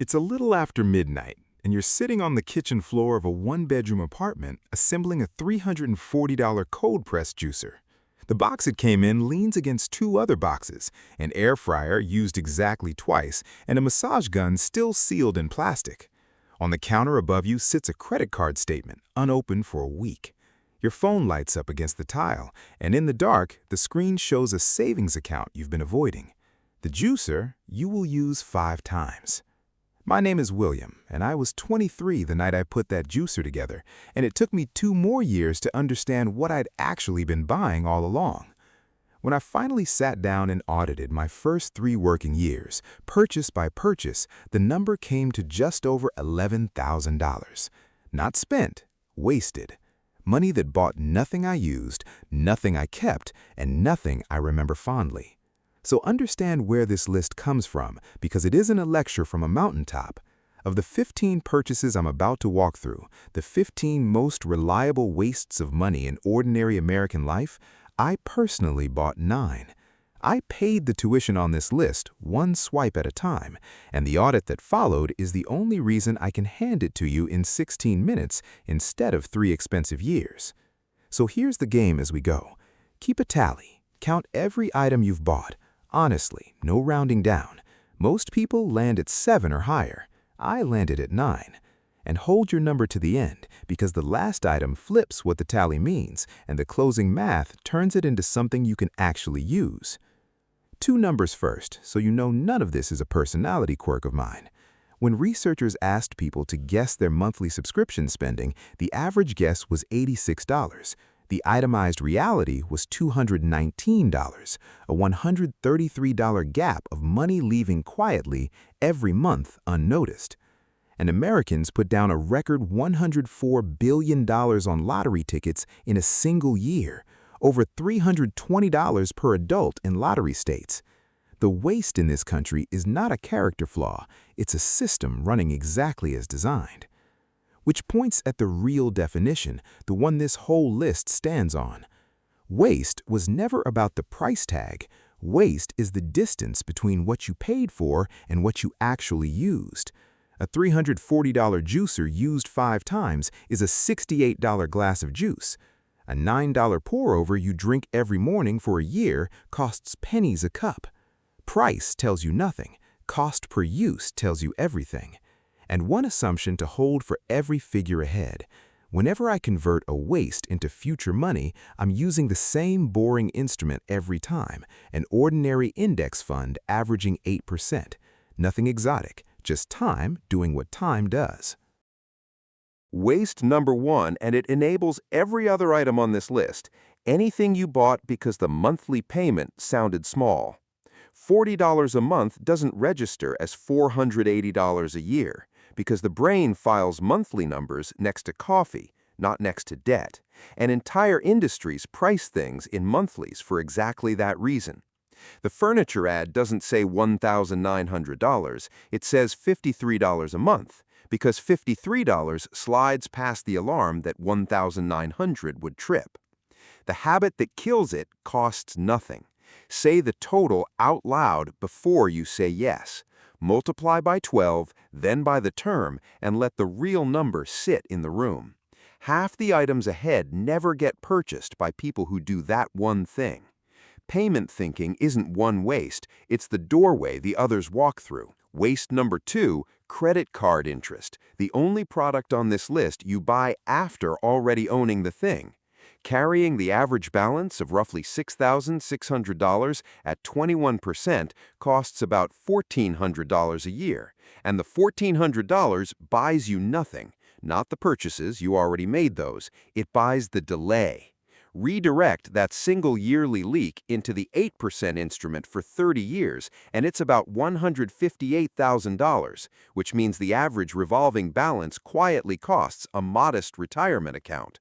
It's a little after midnight, and you're sitting on the kitchen floor of a one-bedroom apartment assembling a $340 cold press juicer. The box it came in leans against two other boxes, an air fryer used exactly twice, and a massage gun still sealed in plastic. On the counter above you sits a credit card statement, unopened for a week. Your phone lights up against the tile, and in the dark, the screen shows a savings account you've been avoiding. The juicer you will use 5 times. My name is William, and I was 23 the night I put that juicer together, and it took me 2 more years to understand what I'd actually been buying all along. When I finally sat down and audited my first 3 working years, purchase by purchase, the number came to just over $11,000. Not spent, wasted. Money that bought nothing I used, nothing I kept, and nothing I remember fondly. So understand where this list comes from, because it isn't a lecture from a mountaintop. Of the 15 purchases I'm about to walk through, the 15 most reliable wastes of money in ordinary American life, I personally bought 9. I paid the tuition on this list one swipe at a time, and the audit that followed is the only reason I can hand it to you in 16 minutes instead of 3 expensive years. So here's the game as we go. Keep a tally. Count every item you've bought. Honestly, no rounding down. Most people land at 7 or higher. I landed at 9. And hold your number to the end, because the last item flips what the tally means, and the closing math turns it into something you can actually use. 2 numbers first, so you know none of this is a personality quirk of mine. When researchers asked people to guess their monthly subscription spending, the average guess was $86. The itemized reality was $219, a $133 gap of money leaving quietly every month unnoticed. And Americans put down a record $104 billion on lottery tickets in a single year, over $320 per adult in lottery states. The waste in this country is not a character flaw, it's a system running exactly as designed. Which points at the real definition, the one this whole list stands on. Waste was never about the price tag. Waste is the distance between what you paid for and what you actually used. A $340 juicer used 5 times is a $68 glass of juice. A $9 pour-over you drink every morning for a year costs pennies a cup. Price tells you nothing. Cost per use tells you everything. And one assumption to hold for every figure ahead. Whenever I convert a waste into future money, I'm using the same boring instrument every time, an ordinary index fund averaging 8%. Nothing exotic, just time doing what time does. Waste number 1, and it enables every other item on this list. Anything you bought because the monthly payment sounded small. $40 a month doesn't register as $480 a year, because the brain files monthly numbers next to coffee, not next to debt, and entire industries price things in monthlies for exactly that reason. The furniture ad doesn't say $1,900, it says $53 a month, because $53 slides past the alarm that $1,900 would trip. The habit that kills it costs nothing. Say the total out loud before you say yes. Multiply by 12, then by the term, and let the real number sit in the room. Half the items ahead never get purchased by people who do that one thing. Payment thinking isn't one waste, it's the doorway the others walk through. Waste number 2, credit card interest, the only product on this list you buy after already owning the thing. Carrying the average balance of roughly $6,600 at 21% costs about $1,400 a year, and the $1,400 buys you nothing, not the purchases, you already made those, it buys the delay. Redirect that single yearly leak into the 8% instrument for 30 years, and it's about $158,000, which means the average revolving balance quietly costs a modest retirement account.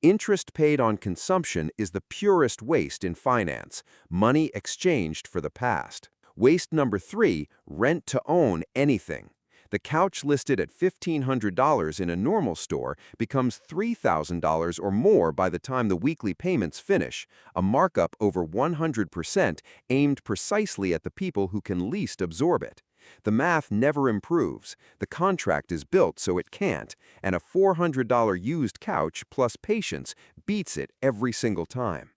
Interest paid on consumption is the purest waste in finance, money exchanged for the past. Waste number 3, rent to own anything. The couch listed at $1,500 in a normal store becomes $3,000 or more by the time the weekly payments finish, a markup over 100% aimed precisely at the people who can least absorb it. The math never improves, the contract is built so it can't, and a $400 used couch plus patience beats it every single time.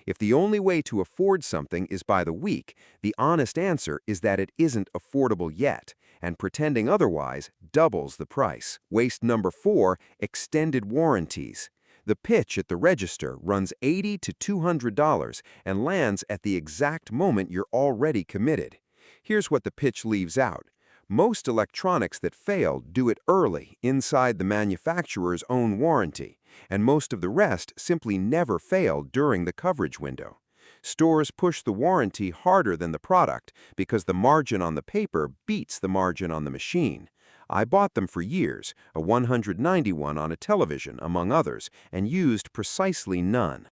If the only way to afford something is by the week, the honest answer is that it isn't affordable yet, and pretending otherwise doubles the price. Waste number 4, extended warranties. The pitch at the register runs $80 to $200 and lands at the exact moment you're already committed. Here's what the pitch leaves out. Most electronics that fail do it early, inside the manufacturer's own warranty, and most of the rest simply never fail during the coverage window. Stores push the warranty harder than the product because the margin on the paper beats the margin on the machine. I bought them for years, a 191 on a television, among others, and used precisely none.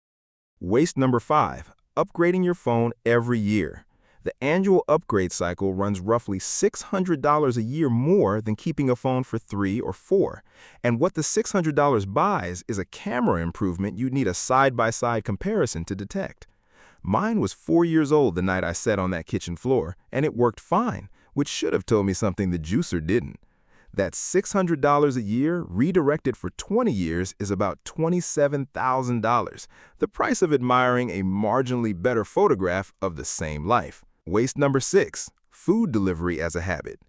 Waste number 5, upgrading your phone every year. The annual upgrade cycle runs roughly $600 a year more than keeping a phone for 3 or 4. And what the $600 buys is a camera improvement you'd need a side-by-side comparison to detect. Mine was 4 years old the night I sat on that kitchen floor, and it worked fine, which should have told me something the juicer didn't. That $600 a year redirected for 20 years is about $27,000, the price of admiring a marginally better photograph of the same life. Waste number 6, food delivery as a habit.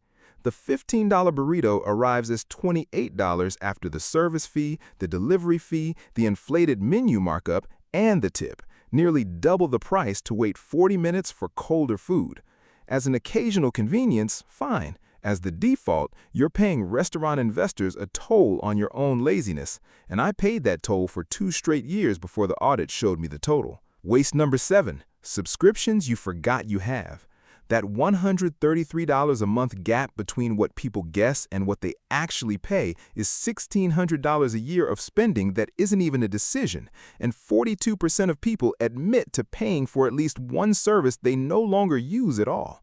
The $15 burrito arrives as $28 after the service fee, the delivery fee, the inflated menu markup, and the tip, nearly double the price to wait 40 minutes for colder food. As an occasional convenience, fine. As the default, you're paying restaurant investors a toll on your own laziness, and I paid that toll for 2 straight years before the audit showed me the total. Waste number 7, subscriptions you forgot you have. That $133 a month gap between what people guess and what they actually pay is $1,600 a year of spending that isn't even a decision, and 42% of people admit to paying for at least one service they no longer use at all.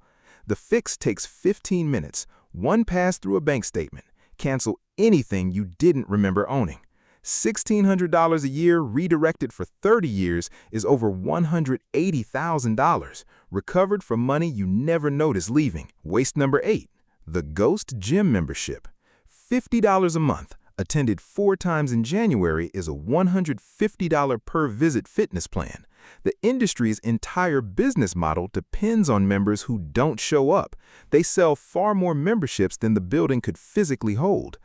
The fix takes 15 minutes, one pass through a bank statement. Cancel anything you didn't remember owning. $1,600 a year redirected for 30 years is over $180,000, recovered from money you never noticed leaving. Waste number 8, the ghost gym membership. $50 a month, attended 4 times in January, is a $150 per visit fitness plan. The industry's entire business model depends on members who don't show up. They sell far more memberships than the building could physically hold.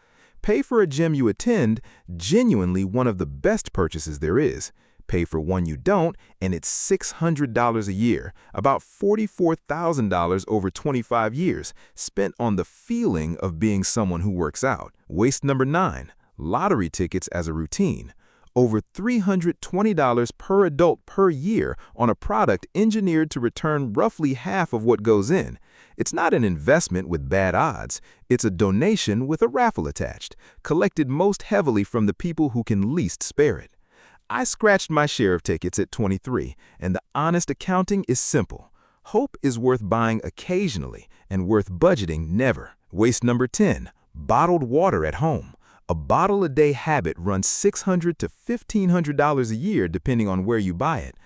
Pay for a gym you attend, genuinely one of the best purchases there is. Pay for one you don't, and it's $600 a year, about $44,000 over 25 years, spent on the feeling of being someone who works out. Waste number 9, lottery tickets as a routine. Over $320 per adult per year on a product engineered to return roughly half of what goes in. It's not an investment with bad odds. It's a donation with a raffle attached, collected most heavily from the people who can least spare it. I scratched my share of tickets at 23, and the honest accounting is simple. Hope is worth buying occasionally and worth budgeting never. Waste number 10, bottled water at home. A bottle-a-day habit runs $600 to $1,500 a year depending on where you buy it.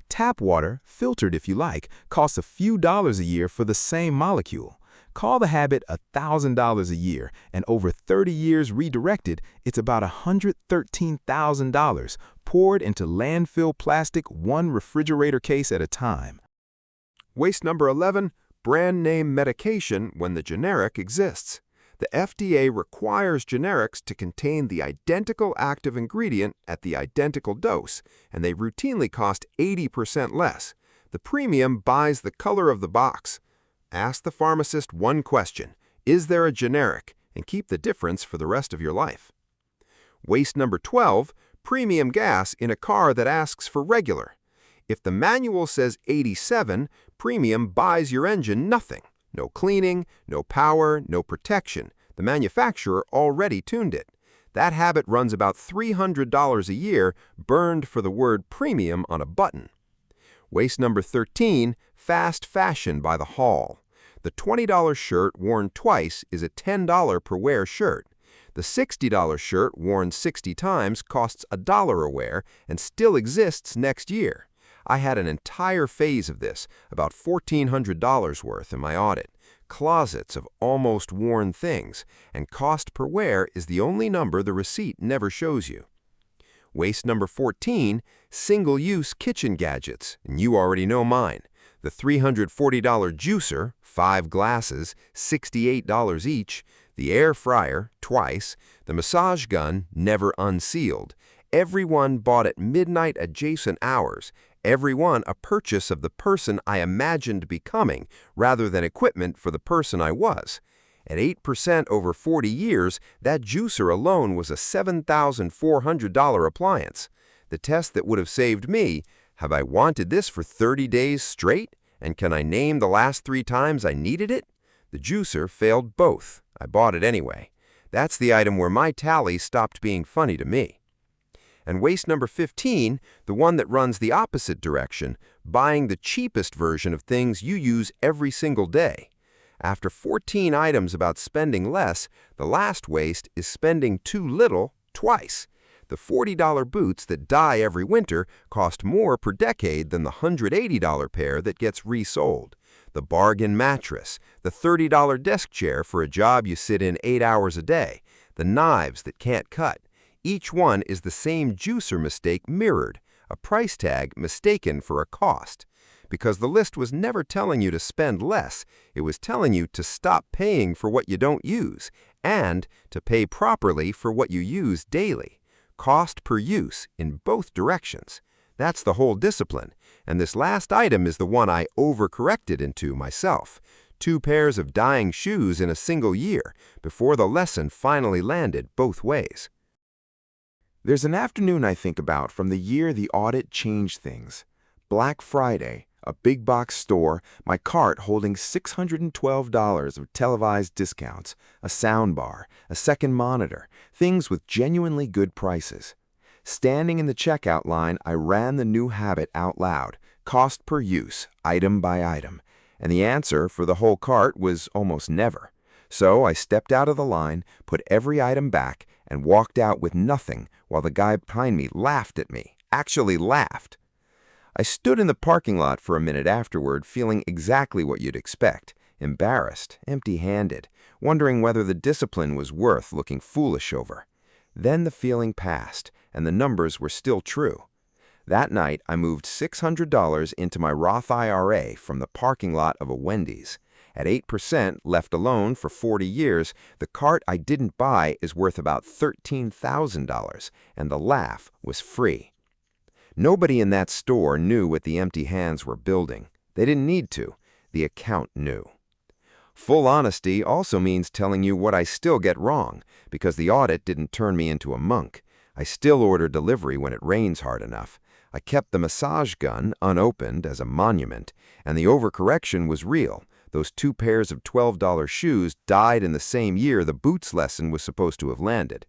Tap water, filtered if you like, costs a few dollars a year for the same molecule. Call the habit $1,000 a year, and over 30 years redirected, it's about $113,000 poured into landfill plastic, one refrigerator case at a time. Waste number 11, brand name medication when the generic exists. The FDA requires generics to contain the identical active ingredient at the identical dose, and they routinely cost 80% less. The premium buys the color of the box. Ask the pharmacist one question, is there a generic, and keep the difference for the rest of your life. Waste number 12, premium gas in a car that asks for regular. If the manual says 87, premium buys your engine nothing. No cleaning, no power, no protection. The manufacturer already tuned it. That habit runs about $300 a year, burned for the word premium on a button. Waste number 13, fast fashion by the haul. The $20 shirt worn twice is a $10 per wear shirt. The $60 shirt worn 60 times costs $1 a wear and still exists next year. I had an entire phase of this, about $1,400 worth in my audit. closets of almost worn things, and cost per wear is the only number the receipt never shows you. Waste number 14, single-use kitchen gadgets, and you already know mine. The $340 juicer, 5 glasses, $68 each, the air fryer, twice, the massage gun, never unsealed, every one bought at midnight adjacent hours, every one a purchase of the person I imagined becoming rather than equipment for the person I was. At 8% over 40 years, that juicer alone was a $7,400 appliance. The test that would have saved me: have I wanted this for 30 days straight? And can I name the last 3 times I needed it? The juicer failed both. I bought it anyway. That's the item where my tally stopped being funny to me. And waste number 15, the one that runs the opposite direction, buying the cheapest version of things you use every single day. After 14 items about spending less, the last waste is spending too little twice. The $40 boots that die every winter cost more per decade than the $180 pair that gets resold. The bargain mattress, the $30 desk chair for a job you sit in 8 hours a day, the knives that can't cut. Each one is the same juicer mistake mirrored, a price tag mistaken for a cost. Because the list was never telling you to spend less, it was telling you to stop paying for what you don't use, and to pay properly for what you use daily. Cost per use in both directions. That's the whole discipline, and this last item is the one I overcorrected into myself. 2 pairs of dying shoes in a single year before the lesson finally landed both ways. There's an afternoon I think about from the year the audit changed things. Black Friday, a big box store, my cart holding $612 of televised discounts, a soundbar, a second monitor, things with genuinely good prices. Standing in the checkout line, I ran the new habit out loud, cost per use, item by item, and the answer for the whole cart was almost never. So I stepped out of the line, put every item back, and walked out with nothing while the guy behind me laughed at me, actually laughed. I stood in the parking lot for a minute afterward, feeling exactly what you'd expect, embarrassed, empty-handed, wondering whether the discipline was worth looking foolish over. Then the feeling passed, and the numbers were still true. That night, I moved $600 into my Roth IRA from the parking lot of a Wendy's. At 8% left alone for 40 years, the cart I didn't buy is worth about $13,000, and the laugh was free. Nobody in that store knew what the empty hands were building. They didn't need to. The account knew. Full honesty also means telling you what I still get wrong, because the audit didn't turn me into a monk. I still order delivery when it rains hard enough. I kept the massage gun unopened as a monument, and the overcorrection was real. Those 2 pairs of $12 shoes died in the same year the boots lesson was supposed to have landed.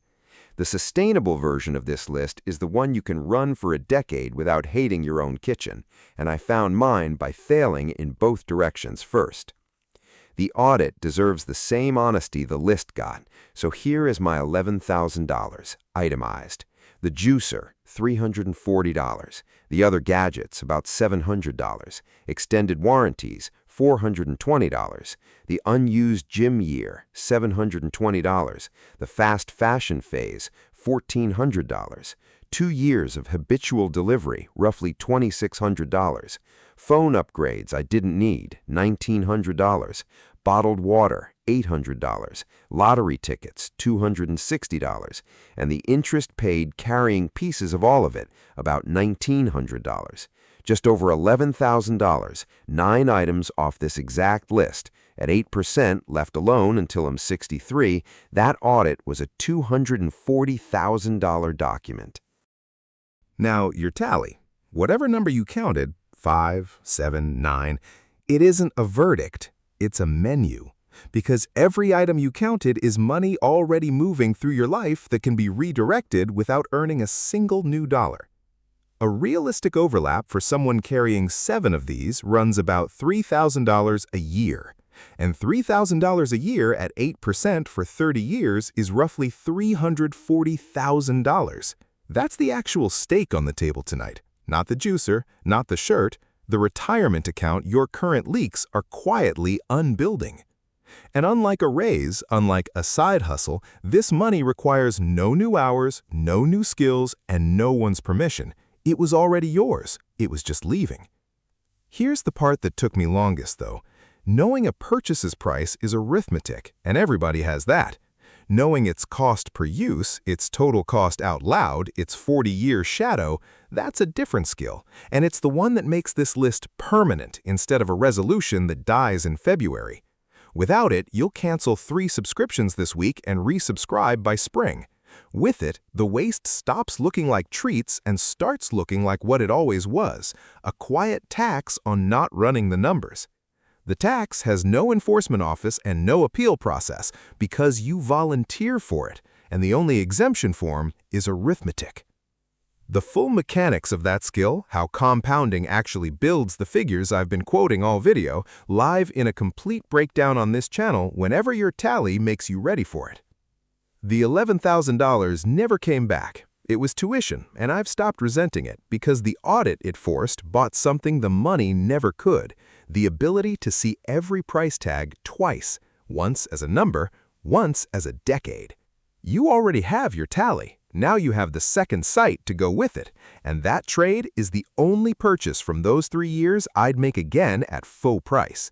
The sustainable version of this list is the one you can run for a decade without hating your own kitchen, and I found mine by failing in both directions first. The audit deserves the same honesty the list got, so here is my $11,000, itemized. The juicer, $340. The other gadgets, about $700. Extended warranties, $420. The unused gym year, $720. The fast fashion phase, $1,400. 2 years of habitual delivery, roughly $2,600. Phone upgrades I didn't need, $1,900. Bottled water, $800. Lottery tickets, $260. And the interest paid carrying pieces of all of it, about $1,900. Just over $11,000, 9 items off this exact list. At 8% left alone until I'm 63, that audit was a $240,000 document. Now, your tally, whatever number you counted, 5, 7, 9, it isn't a verdict, it's a menu. Because every item you counted is money already moving through your life that can be redirected without earning a single new dollar. A realistic overlap for someone carrying 7 of these runs about $3,000 a year. And $3,000 a year at 8% for 30 years is roughly $340,000. That's the actual stake on the table tonight. Not the juicer, not the shirt, the retirement account your current leaks are quietly unbuilding. And unlike a raise, unlike a side hustle, this money requires no new hours, no new skills, and no one's permission. It was already yours. It was just leaving. Here's the part that took me longest, though. Knowing a purchase's price is arithmetic, and everybody has that. Knowing its cost per use, its total cost out loud, its 40-year shadow, that's a different skill, and it's the one that makes this list permanent instead of a resolution that dies in February. Without it, you'll cancel 3 subscriptions this week and resubscribe by spring. With it, the waste stops looking like treats and starts looking like what it always was, a quiet tax on not running the numbers. The tax has no enforcement office and no appeal process because you volunteer for it, and the only exemption form is arithmetic. The full mechanics of that skill, how compounding actually builds the figures I've been quoting all video, live in a complete breakdown on this channel whenever your tally makes you ready for it. The $11,000 never came back. It was tuition, and I've stopped resenting it because the audit it forced bought something the money never could, the ability to see every price tag twice, once as a number, once as a decade. You already have your tally. Now you have the second sight to go with it, and that trade is the only purchase from those 3 years I'd make again at full price.